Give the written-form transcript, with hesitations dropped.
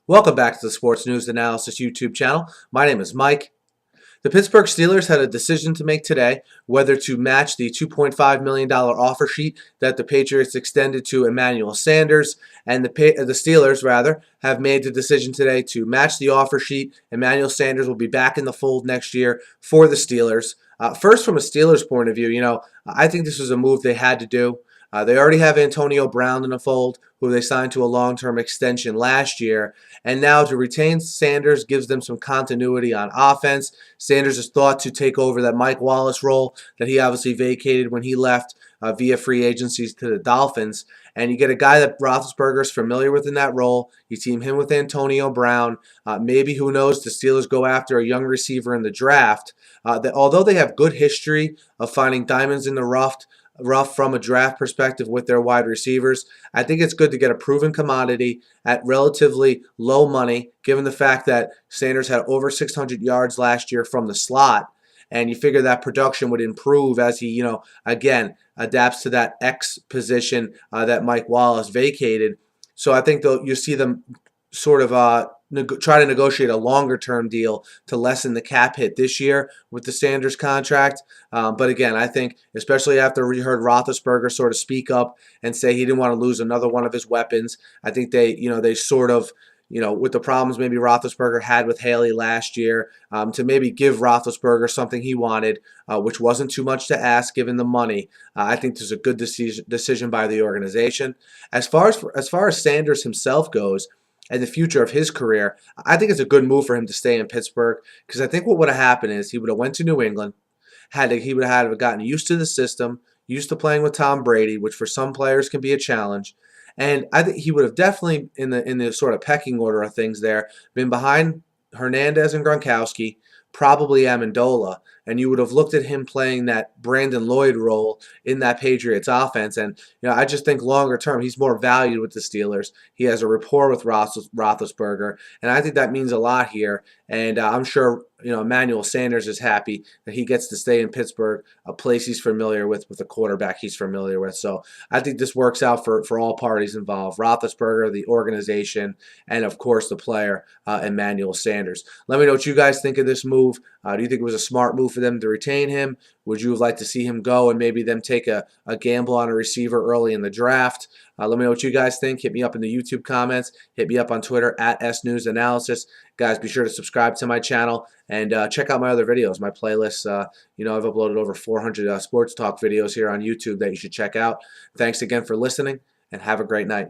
Welcome back to the Sports News Analysis YouTube channel. My name is Mike. The Pittsburgh Steelers had a decision to make today whether to match the $2.5 million offer sheet that the Patriots extended to Emmanuel Sanders, and the Steelers, have made the decision today to match the offer sheet. Emmanuel Sanders will be back in the fold next year for the Steelers. First, from a Steelers point of view, I think this was a move they had to do. They already have Antonio Brown in the fold, who they signed to a long-term extension last year. And now to retain Sanders gives them some continuity on offense. Sanders is thought to take over that Mike Wallace role that he obviously vacated when he left via free agencies to the Dolphins. And you get a guy that Roethlisberger is familiar with in that role. You team him with Antonio Brown. Maybe, who knows, the Steelers go after a young receiver in the draft. Although they have good history of finding diamonds in the rough from a draft perspective with their wide receivers, I think it's good to get a proven commodity at relatively low money, given the fact that Sanders had over 600 yards last year from the slot. And you figure that production would improve as he, again, adapts to that X position that Mike Wallace vacated. So I think you see them sort of try to negotiate a longer-term deal to lessen the cap hit this year with the Sanders contract. But again, I think, especially after we heard Roethlisberger sort of speak up and say he didn't want to lose another one of his weapons, I think they sort of, with the problems maybe Roethlisberger had with Haley last year, to maybe give Roethlisberger something he wanted, which wasn't too much to ask given the money. I think there's a good decision by the organization. As far as Sanders himself goes, and the future of his career, I think it's a good move for him to stay in Pittsburgh, because I think what would have happened is he would have went to New England, he would have gotten used to the system, used to playing with Tom Brady, which for some players can be a challenge, and I think he would have definitely, in the sort of pecking order of things there, been behind Hernandez and Gronkowski, probably Amendola, and you would have looked at him playing that Brandon Lloyd role in that Patriots offense. And I just think longer term, he's more valued with the Steelers. He has a rapport with Roethlisberger, and I think that means a lot here. And I'm sure Emmanuel Sanders is happy that he gets to stay in Pittsburgh, a place he's familiar with a quarterback he's familiar with. So I think this works out for all parties involved: Roethlisberger, the organization, and of course the player, Emmanuel Sanders. Let me know what you guys think of this move. Do you think it was a smart move for them to retain him? Would you have liked to see him go and maybe them take a gamble on a receiver early in the draft? Let me know what you guys think. Hit me up in the YouTube comments. Hit me up on Twitter at SNewsAnalysis. Guys, be sure to subscribe to my channel and check out my other videos, my playlists. I've uploaded over 400 sports talk videos here on YouTube that you should check out. Thanks again for listening, and have a great night.